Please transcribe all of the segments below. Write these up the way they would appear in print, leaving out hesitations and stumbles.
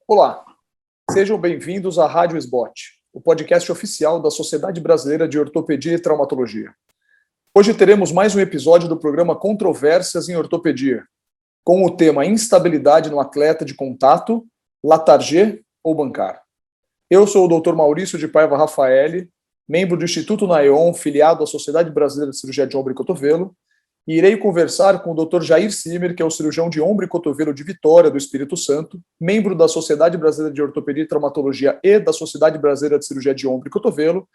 Olá, sejam bem-vindos à Rádio SBOT, o podcast oficial da Sociedade Brasileira de Ortopedia e Traumatologia. Hoje teremos mais um episódio do programa Controvérsias em Ortopedia, com o tema Instabilidade no atleta de contato, Latarjet ou bancar. Eu sou o Dr. Maurício de Paiva Rafaeli, membro do Instituto Naeon, filiado à Sociedade Brasileira de Cirurgia de Ombro e Cotovelo, e irei conversar com o Dr. Jair Simer, que é o cirurgião de ombro e cotovelo de Vitória, do Espírito Santo, membro da Sociedade Brasileira de Ortopedia e Traumatologia e da Sociedade Brasileira de Cirurgia de Ombro e Cotovelo,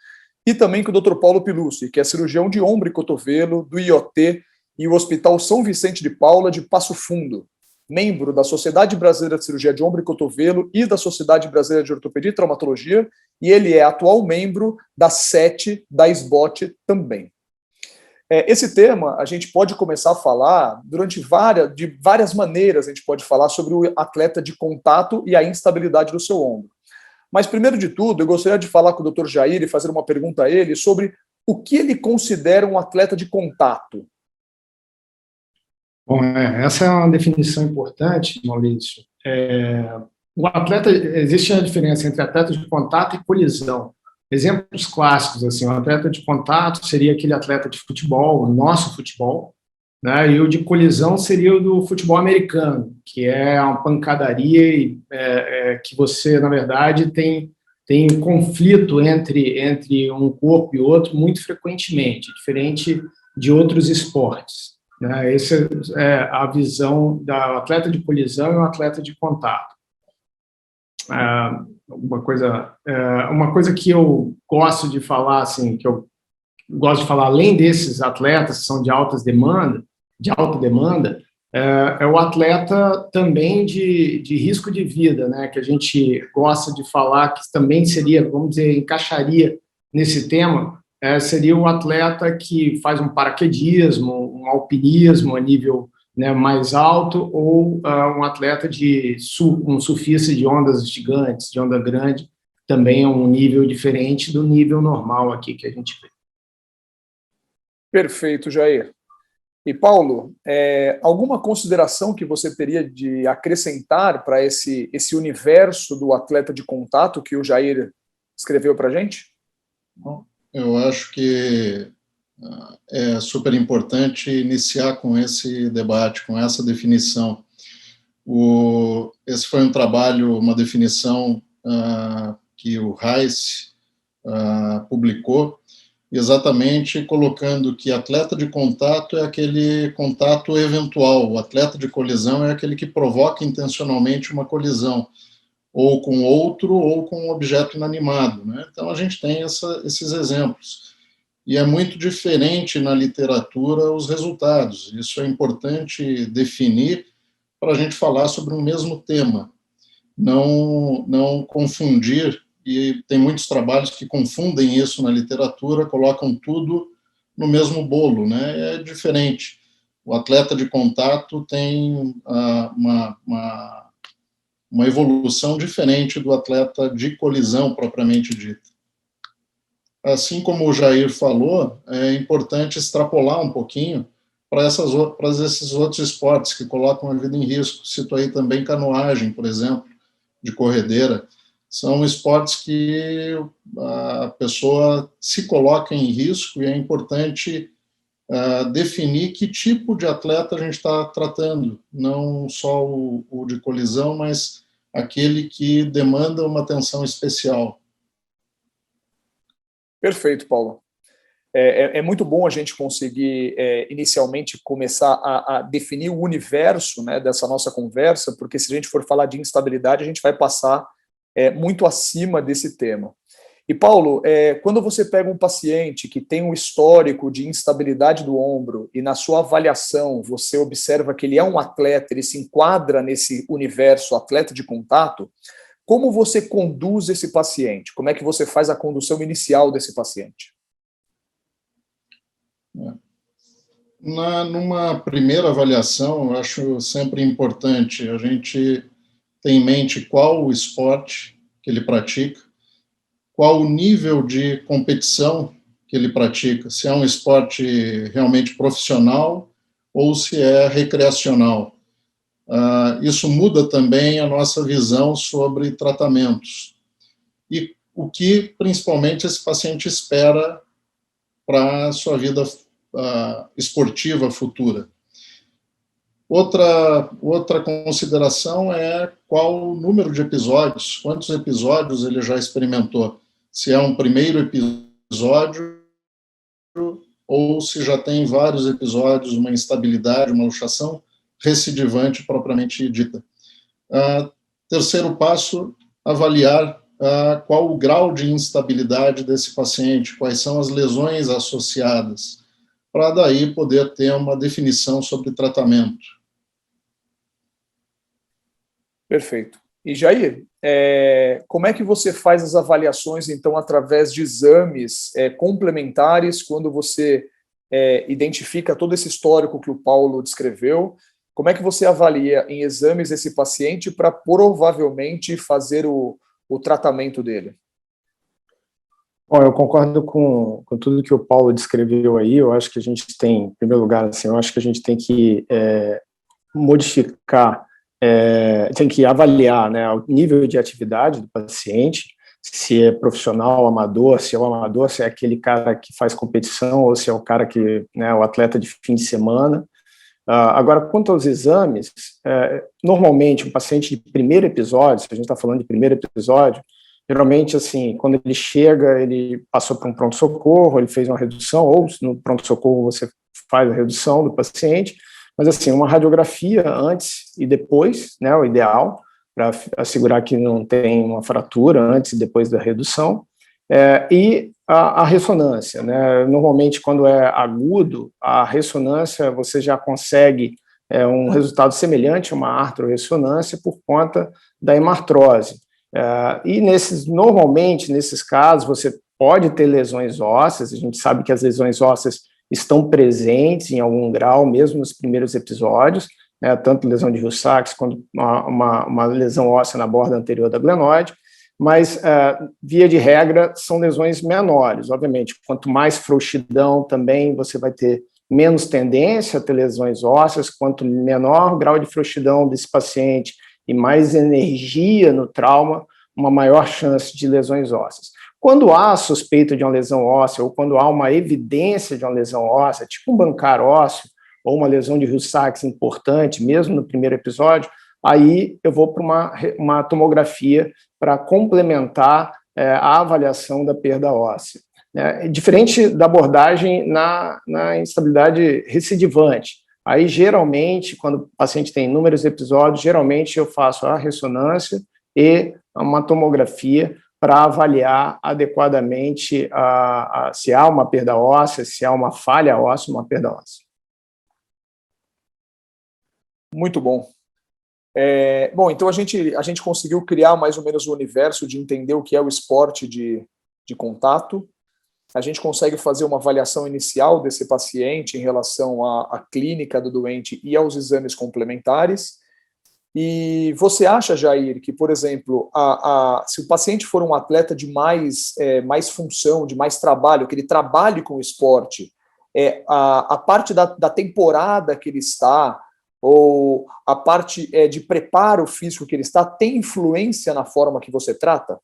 e também com o Dr. Paulo Pilucci, que é cirurgião de ombro e cotovelo do IOT e o Hospital São Vicente de Paula de Passo Fundo, membro da Sociedade Brasileira de Cirurgia de Ombro e Cotovelo e da Sociedade Brasileira de Ortopedia e Traumatologia, e ele é atual membro da SET da SBOT também. Esse tema a gente pode começar a falar de várias maneiras. A gente pode falar sobre o atleta de contato e a instabilidade do seu ombro. Mas, primeiro de tudo, eu gostaria de falar com o Dr. Jair e fazer uma pergunta a ele sobre o que ele considera um atleta de contato. Bom, essa é uma definição importante, Maurício. Existe uma diferença entre atleta de contato e colisão. Exemplos clássicos, assim, o atleta de contato seria aquele atleta de futebol, o nosso futebol, né, e o de colisão seria o do futebol americano, que é uma pancadaria que você, na verdade, tem um conflito entre um corpo e outro muito frequentemente, diferente de outros esportes, né? Essa é a visão do atleta de colisão e o atleta de contato. Uma coisa que eu gosto de falar, assim, que eu gosto de falar, além desses atletas que são de alta demanda, é o atleta também de risco de vida, né, que a gente gosta de falar, que também seria, vamos dizer, encaixaria nesse tema, seria o atleta que faz um paraquedismo, um alpinismo a nível, né, mais alto, ou um atleta um surfista de ondas gigantes, de onda grande, também é um nível diferente do nível normal aqui que a gente vê. Perfeito, Jair. E, Paulo, alguma consideração que você teria de acrescentar para esse universo do atleta de contato que o Jair escreveu para a gente? Bom, eu acho que é super importante iniciar com esse debate, com essa definição. Esse foi um trabalho, uma definição que o Rice publicou, exatamente colocando que atleta de contato é aquele contato eventual, o atleta de colisão é aquele que provoca intencionalmente uma colisão, ou com outro, ou com um objeto inanimado, né? Então, a gente tem esses exemplos. E é muito diferente na literatura os resultados. Isso é importante definir para a gente falar sobre um mesmo tema. Não confundir, e tem muitos trabalhos que confundem isso na literatura, colocam tudo no mesmo bolo, né? É diferente. O atleta de contato tem uma evolução diferente do atleta de colisão propriamente dita. Assim como o Jair falou, é importante extrapolar um pouquinho para esses outros esportes que colocam a vida em risco. Cito aí também canoagem, por exemplo, de corredeira. São esportes que a pessoa se coloca em risco e é importante definir que tipo de atleta a gente está tratando, não só o de colisão, mas aquele que demanda uma atenção especial. Perfeito, Paulo. É muito bom a gente conseguir, inicialmente, começar a definir o universo, né, dessa nossa conversa, porque se a gente for falar de instabilidade, a gente vai passar muito acima desse tema. E, Paulo, quando você pega um paciente que tem um histórico de instabilidade do ombro e, na sua avaliação, você observa que ele é um atleta, ele se enquadra nesse universo atleta de contato, como você conduz esse paciente? Como é que você faz a condução inicial desse paciente? Numa primeira avaliação, eu acho sempre importante a gente ter em mente qual o esporte que ele pratica, qual o nível de competição que ele pratica, se é um esporte realmente profissional ou se é recreacional. isso muda também a nossa visão sobre tratamentos e o que, principalmente, esse paciente espera para a sua vida esportiva futura. Outra consideração é qual o número de episódios, quantos episódios ele já experimentou. Se é um primeiro episódio ou se já tem vários episódios, uma instabilidade, uma luxação recidivante propriamente dita. Terceiro passo, avaliar qual o grau de instabilidade desse paciente, quais são as lesões associadas, para daí poder ter uma definição sobre tratamento. Perfeito. E Jair, como é que você faz as avaliações, então, através de exames complementares, quando você identifica todo esse histórico que o Paulo descreveu? Como é que você avalia em exames esse paciente para provavelmente fazer o tratamento dele? Bom, eu concordo com tudo que o Paulo descreveu aí. Eu acho que a gente tem, em primeiro lugar, assim, eu acho que a gente tem que modificar, tem que avaliar, né, o nível de atividade do paciente, se é profissional, amador, se é o amador, se é aquele cara que faz competição ou se é o cara que, né, o atleta de fim de semana. Agora, quanto aos exames, normalmente um paciente de primeiro episódio, se a gente está falando de primeiro episódio, geralmente, assim, quando ele chega, ele passou por um pronto-socorro, ele fez uma redução, ou no pronto-socorro você faz a redução do paciente, mas, assim, uma radiografia antes e depois, né, o ideal, para assegurar que não tem uma fratura antes e depois da redução, e a ressonância, né? Normalmente, quando é agudo, a ressonância você já consegue um resultado semelhante a uma artrorressonância por conta da hemartrose. E normalmente, nesses casos, você pode ter lesões ósseas, a gente sabe que as lesões ósseas estão presentes em algum grau, mesmo nos primeiros episódios, né, tanto lesão de Hill-Sachs quanto uma lesão óssea na borda anterior da glenoide, mas, via de regra, são lesões menores. Obviamente, quanto mais frouxidão também, você vai ter menos tendência a ter lesões ósseas, quanto menor o grau de frouxidão desse paciente e mais energia no trauma, uma maior chance de lesões ósseas. Quando há suspeita de uma lesão óssea ou quando há uma evidência de uma lesão óssea, tipo um bancar ósseo ou uma lesão de Hill-Sachs importante, mesmo no primeiro episódio, aí eu vou para uma tomografia para complementar a avaliação da perda óssea. Diferente da abordagem na instabilidade recidivante. Aí, geralmente, quando o paciente tem inúmeros episódios, geralmente eu faço a ressonância e uma tomografia para avaliar adequadamente se há uma perda óssea, se há uma falha óssea, uma perda óssea. Muito bom. Bom, então a gente conseguiu criar mais ou menos o universo de entender o que é o esporte de contato. A gente consegue fazer uma avaliação inicial desse paciente em relação à clínica do doente e aos exames complementares. E você acha, Jair, que, por exemplo, se o paciente for um atleta de mais função, de mais trabalho, que ele trabalhe com o esporte, a parte da temporada que ele está, ou a parte de preparo físico que ele está, tem influência na forma que você trata?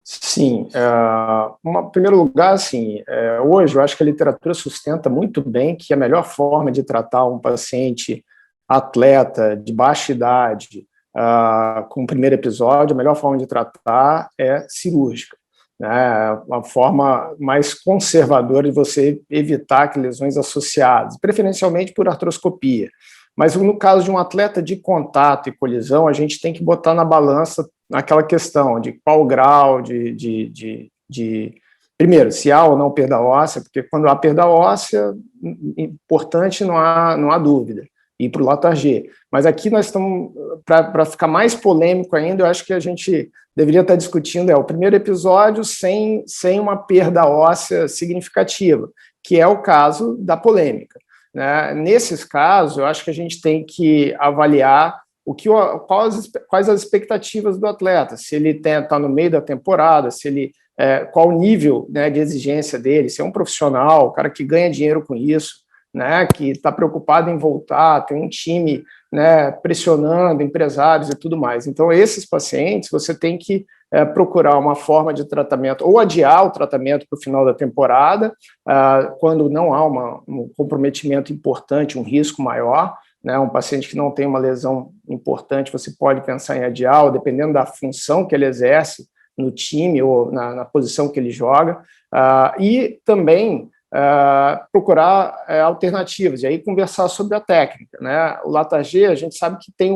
Sim. Em primeiro lugar, assim, hoje eu acho que a literatura sustenta muito bem que a melhor forma de tratar um paciente atleta de baixa idade com o primeiro episódio, a melhor forma de tratar é cirúrgica, né? Uma forma mais conservadora de você evitar que lesões associadas, preferencialmente por artroscopia. Mas no caso de um atleta de contato e colisão, a gente tem que botar na balança aquela questão de qual grau primeiro, se há ou não perda óssea, porque quando há perda óssea, importante, não há dúvida, ir para o Latarjet. Mas aqui nós estamos, para ficar mais polêmico ainda, eu acho que a gente deveria estar discutindo o primeiro episódio sem uma perda óssea significativa, que é o caso da polêmica, né? Nesses casos, eu acho que a gente tem que avaliar quais as expectativas do atleta, se ele está no meio da temporada, qual o nível, né, de exigência dele, se é um profissional, o cara que ganha dinheiro com isso, né, que está preocupado em voltar, tem um time, né, pressionando empresários e tudo mais. Então, esses pacientes, você tem que procurar uma forma de tratamento, ou adiar o tratamento para o final da temporada, quando não há um comprometimento importante, um risco maior, né, um paciente que não tem uma lesão importante, você pode pensar em adiar, ou dependendo da função que ele exerce no time ou na posição que ele joga, e também procurar alternativas, e aí conversar sobre a técnica, né? O Latarjet, a gente sabe que tem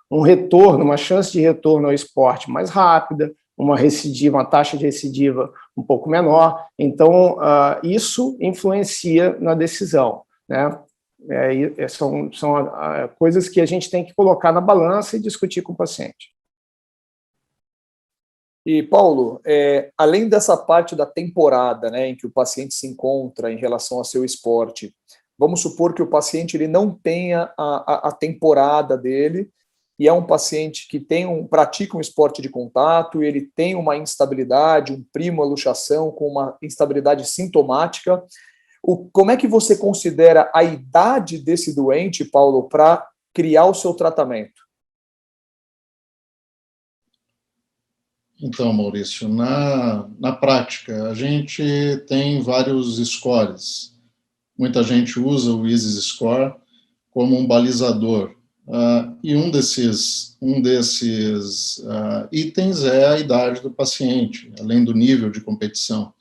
um retorno, uma chance de retorno ao esporte mais rápida, uma taxa de recidiva um pouco menor, então isso influencia na decisão, né? São coisas que a gente tem que colocar na balança e discutir com o paciente. E, Paulo, além dessa parte da temporada, né, em que o paciente se encontra em relação ao seu esporte, vamos supor que o paciente ele não tenha a temporada dele e é um paciente que pratica um esporte de contato, ele tem uma instabilidade, um primo, a luxação com uma instabilidade sintomática. Como é que você considera a idade desse doente, Paulo, para criar o seu tratamento? Então, Maurício, na prática, a gente tem vários scores. Muita gente usa o ISIS Score como um balizador. E um desses itens é a idade do paciente, além do nível de competição.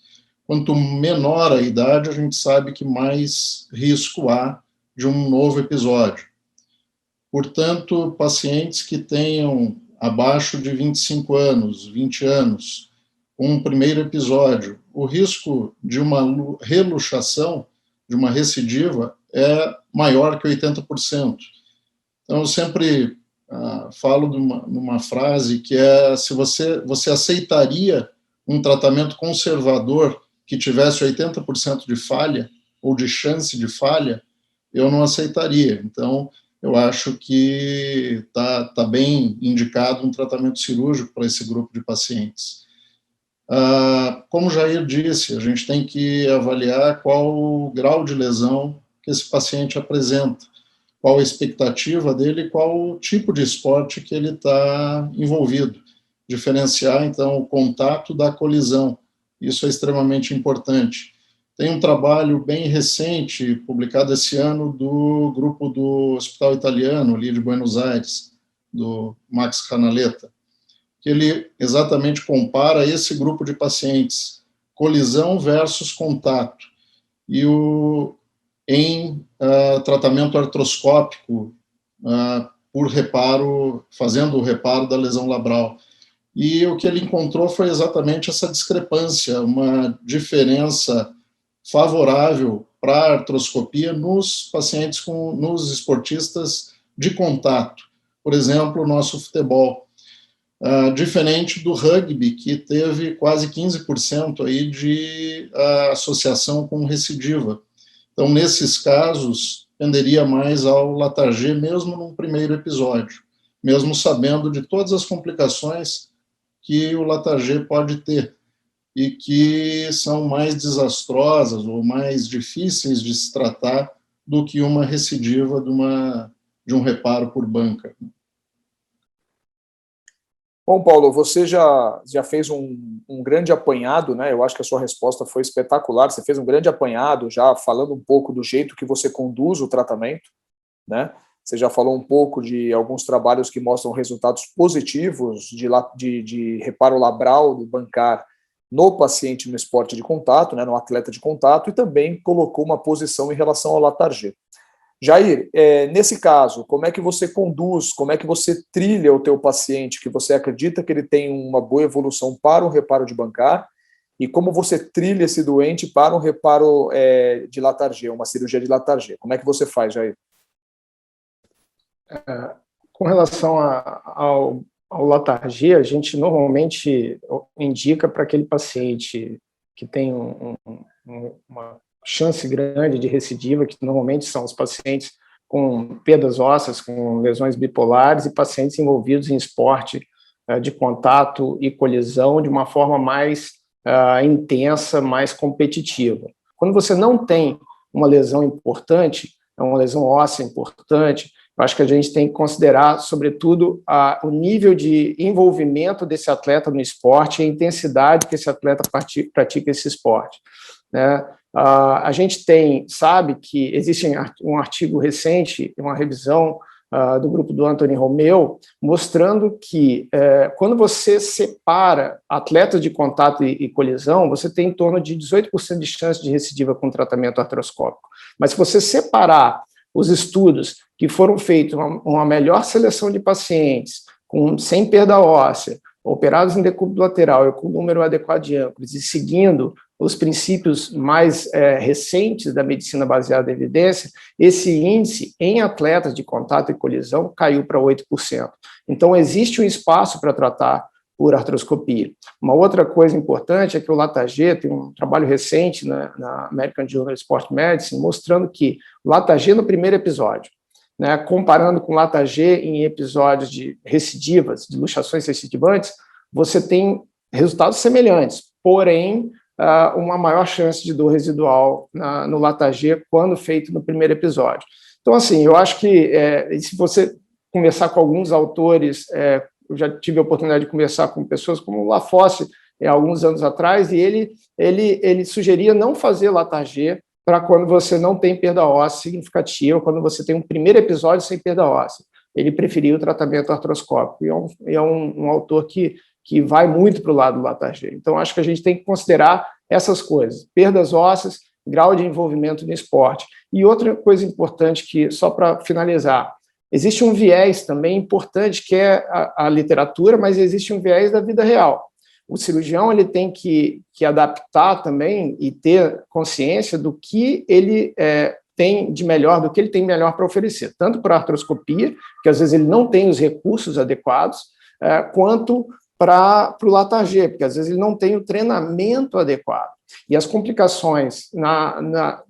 Quanto menor a idade, a gente sabe que mais risco há de um novo episódio. Portanto, pacientes que tenham abaixo de 25 anos, 20 anos, com um primeiro episódio, o risco de uma reluxação, de uma recidiva, é maior que 80%. Então, eu sempre falo numa frase que é: se você aceitaria um tratamento conservador que tivesse 80% de falha, ou de chance de falha, eu não aceitaria. Então, eu acho que tá bem indicado um tratamento cirúrgico para esse grupo de pacientes. Como o Jair disse, a gente tem que avaliar qual o grau de lesão que esse paciente apresenta, qual a expectativa dele, qual o tipo de esporte que ele está envolvido. Diferenciar, então, o contato da colisão. Isso é extremamente importante. Tem um trabalho bem recente, publicado esse ano, do grupo do Hospital Italiano, ali de Buenos Aires, do Max Canaleta, que ele exatamente compara esse grupo de pacientes, colisão versus contato, e em tratamento artroscópico por reparo, fazendo o reparo da lesão labral. E o que ele encontrou foi exatamente essa discrepância, uma diferença favorável para a artroscopia nos pacientes, nos esportistas de contato. Por exemplo, o nosso futebol. Diferente do rugby, que teve quase 15% aí de associação com recidiva. Então, nesses casos, tenderia mais ao Latarjet, mesmo num primeiro episódio, mesmo sabendo de todas as complicações que o Latarjet pode ter e que são mais desastrosas ou mais difíceis de se tratar do que uma recidiva de um reparo por banca. Bom, Paulo, você já fez um grande apanhado, né? Eu acho que a sua resposta foi espetacular. Você fez um grande apanhado, já falando um pouco do jeito que você conduz o tratamento, né? Você já falou um pouco de alguns trabalhos que mostram resultados positivos de reparo labral do bancar no paciente no esporte de contato, né, no atleta de contato, e também colocou uma posição em relação ao Latarjet. Jair, nesse caso, como é que você conduz, como é que você trilha o teu paciente que você acredita que ele tem uma boa evolução para um reparo de bancar, e como você trilha esse doente para um reparo de Latarjet, uma cirurgia de Latarjet? Como é que você faz, Jair? Com relação ao Latarjet, a gente normalmente indica para aquele paciente que tem uma chance grande de recidiva, que normalmente são os pacientes com perdas ósseas, com lesões bipolares e pacientes envolvidos em esporte de contato e colisão de uma forma mais intensa, mais competitiva. Quando você não tem uma lesão importante, é uma lesão óssea importante, eu acho que a gente tem que considerar, sobretudo, o nível de envolvimento desse atleta no esporte e a intensidade que esse atleta pratica esse esporte, né? A gente sabe que existe um artigo recente, uma revisão do grupo do Anthony Romeu, mostrando que quando você separa atletas de contato e colisão, você tem em torno de 18% de chance de recidiva com tratamento artroscópico. Mas se você separar os estudos que foram feitos, uma melhor seleção de pacientes, sem perda óssea, operados em decúbito lateral e com número adequado de âncoras, e seguindo os princípios mais recentes da medicina baseada em evidência, esse índice em atletas de contato e colisão caiu para 8%. Então, existe um espaço para tratar por artroscopia. Uma outra coisa importante é que o Latagê tem um trabalho recente na American Journal of Sport Medicine, mostrando que o Latagê no primeiro episódio, né, comparando com o Latagê em episódios de recidivas, de luxações recidivantes, você tem resultados semelhantes, porém, uma maior chance de dor residual no Latagê quando feito no primeiro episódio. Então, assim, eu acho que se você conversar com alguns autores, eu já tive a oportunidade de conversar com pessoas como o Lafosse, alguns anos atrás, e ele sugeria não fazer Latagê para quando você não tem perda óssea significativa, quando você tem um primeiro episódio sem perda óssea. Ele preferiu o tratamento artroscópico, e é um autor que vai muito para o lado do Latagê. Então, acho que a gente tem que considerar essas coisas, perdas ósseas, grau de envolvimento no esporte. E outra coisa importante, que só para finalizar, existe um viés também importante, que é a literatura, mas existe um viés da vida real. O cirurgião ele tem que adaptar também e ter consciência do que ele tem de melhor, do que ele tem melhor para oferecer, tanto para a artroscopia, que às vezes ele não tem os recursos adequados, quanto para o Latagê, porque às vezes ele não tem o treinamento adequado. E as complicações na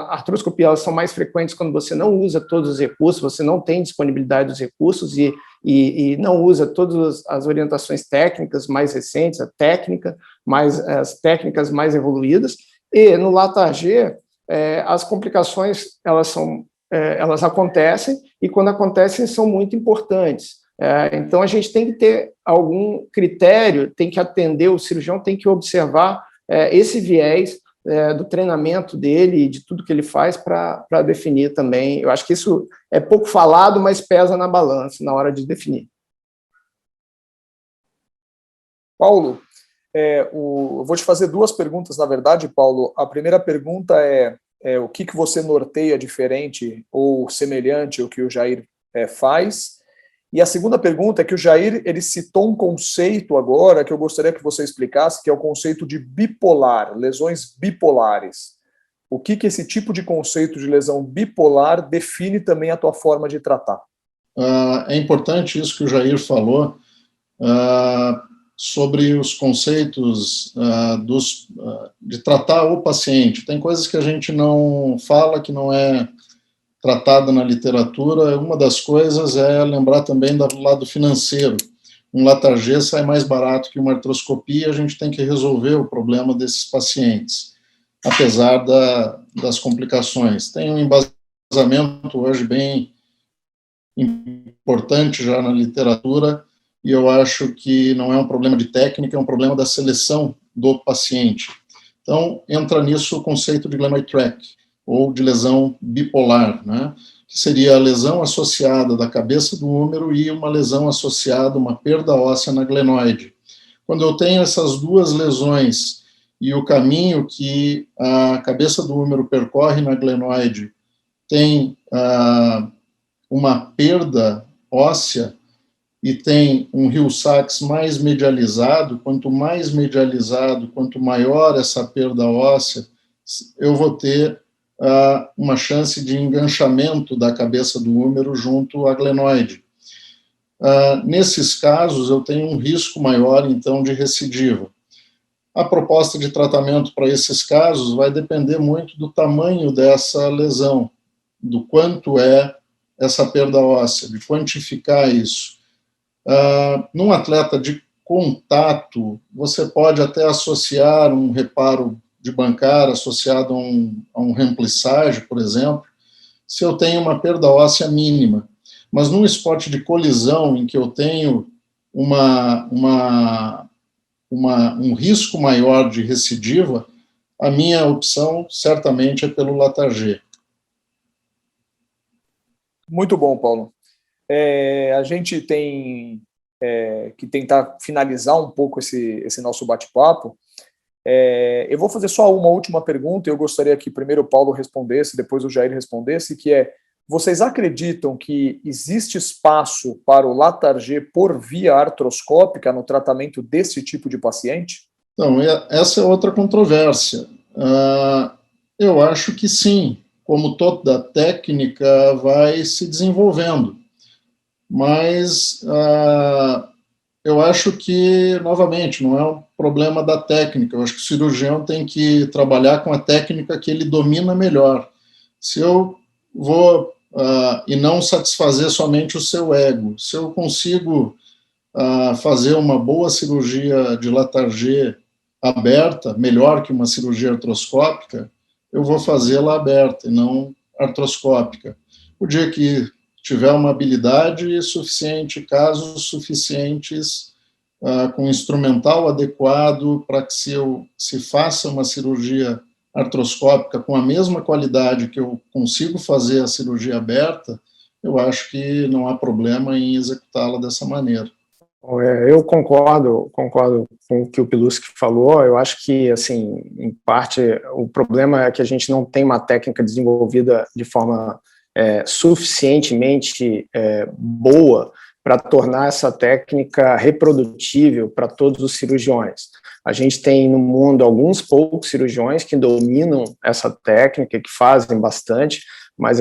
artroscopia elas são mais frequentes quando você não usa todos os recursos, você não tem disponibilidade dos recursos e não usa todas as orientações técnicas mais recentes, as técnicas mais evoluídas. E no Latagê, as complicações elas acontecem, e quando acontecem são muito importantes. Então, a gente tem que ter algum critério, tem que atender, o cirurgião tem que observar esse viés do treinamento dele e de tudo que ele faz para definir também. Eu acho que isso é pouco falado, mas pesa na balança na hora de definir. Paulo, eu vou te fazer duas perguntas, na verdade, Paulo. A primeira pergunta é o que você norteia diferente ou semelhante ao que o Jair faz? E a segunda pergunta é que o Jair ele citou um conceito agora que eu gostaria que você explicasse, que é o conceito de bipolar, lesões bipolares. O que esse tipo de conceito de lesão bipolar define também a tua forma de tratar? É importante isso que o Jair falou sobre os conceitos de tratar o paciente. Tem coisas que a gente não fala, que não é tratada na literatura. Uma das coisas é lembrar também do lado financeiro. Um Latagê sai mais barato que uma artroscopia, a gente tem que resolver o problema desses pacientes, apesar das complicações. Tem um embasamento hoje bem importante já na literatura, e eu acho que não é um problema de técnica, é um problema da seleção do paciente. Então, entra nisso o conceito de Glenoid Tract, ou de lesão bipolar, né? Que seria a lesão associada da cabeça do húmero e uma lesão associada, uma perda óssea na glenoide. Quando eu tenho essas duas lesões e o caminho que a cabeça do húmero percorre na glenoide tem uma perda óssea e tem um Hill-Sachs mais medializado, quanto maior essa perda óssea, eu vou ter uma chance de enganchamento da cabeça do húmero junto à glenoide. Nesses casos, eu tenho um risco maior, então, de recidiva. A proposta de tratamento para esses casos vai depender muito do tamanho dessa lesão, do quanto é essa perda óssea, de quantificar isso. Num atleta de contato, você pode até associar um reparo de bancar associado a um remplissage, por exemplo, se eu tenho uma perda óssea mínima. Mas num esporte de colisão, em que eu tenho um risco maior de recidiva, a minha opção certamente é pelo Latarjet. Muito bom, Paulo. A gente tem que tentar finalizar um pouco esse nosso bate-papo. Eu vou fazer só uma última pergunta, e eu gostaria que primeiro o Paulo respondesse, depois o Jair respondesse, que é: vocês acreditam que existe espaço para o Latarjet por via artroscópica no tratamento desse tipo de paciente? Então, essa é outra controvérsia. Eu acho que sim, como toda técnica vai se desenvolvendo. Mas eu acho que, novamente, não é um problema da técnica. Eu acho que o cirurgião tem que trabalhar com a técnica que ele domina melhor. Se eu vou, e não satisfazer somente o seu ego, se eu consigo fazer uma boa cirurgia de Latarjet aberta, melhor que uma cirurgia artroscópica, eu vou fazê-la aberta e não artroscópica. O dia que tiver uma habilidade suficiente, casos suficientes, com instrumental adequado para que se faça uma cirurgia artroscópica com a mesma qualidade que eu consigo fazer a cirurgia aberta, eu acho que não há problema em executá-la dessa maneira. Eu concordo com o que o Pilusky falou. Eu acho que, assim, em parte, o problema é que a gente não tem uma técnica desenvolvida de forma suficientemente boa para tornar essa técnica reprodutível para todos os cirurgiões. A gente tem no mundo alguns poucos cirurgiões que dominam essa técnica, que fazem bastante, mas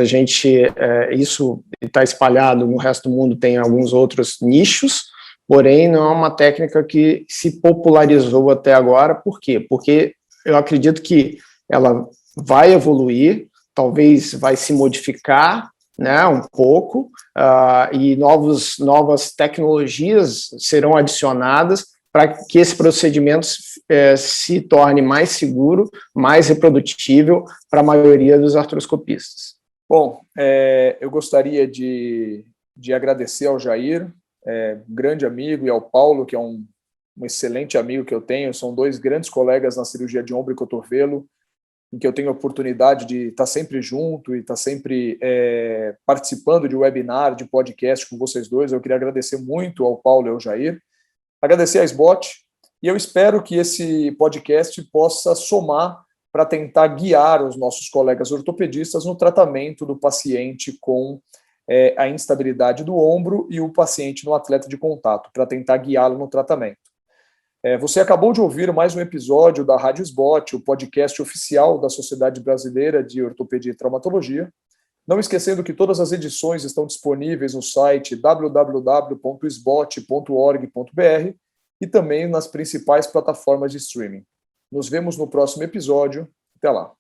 isso está espalhado no resto do mundo, tem alguns outros nichos, porém não é uma técnica que se popularizou até agora. Por quê? Porque eu acredito que ela vai evoluir, talvez vai se modificar, né, um pouco, e novas tecnologias serão adicionadas para que esse procedimento se torne mais seguro, mais reprodutível para a maioria dos artroscopistas. Bom, eu gostaria de agradecer ao Jair, grande amigo, e ao Paulo, que é um excelente amigo que eu tenho. São dois grandes colegas na cirurgia de ombro e cotovelo, em que eu tenho a oportunidade de estar sempre junto e estar sempre participando de webinar, de podcast com vocês dois. Eu queria agradecer muito ao Paulo e ao Jair, agradecer à SBOT, e eu espero que esse podcast possa somar para tentar guiar os nossos colegas ortopedistas no tratamento do paciente com a instabilidade do ombro e o paciente no atleta de contato, para tentar guiá-lo no tratamento. Você acabou de ouvir mais um episódio da Rádio SBOT, o podcast oficial da Sociedade Brasileira de Ortopedia e Traumatologia. Não esquecendo que todas as edições estão disponíveis no site www.sbot.org.br e também nas principais plataformas de streaming. Nos vemos no próximo episódio. Até lá.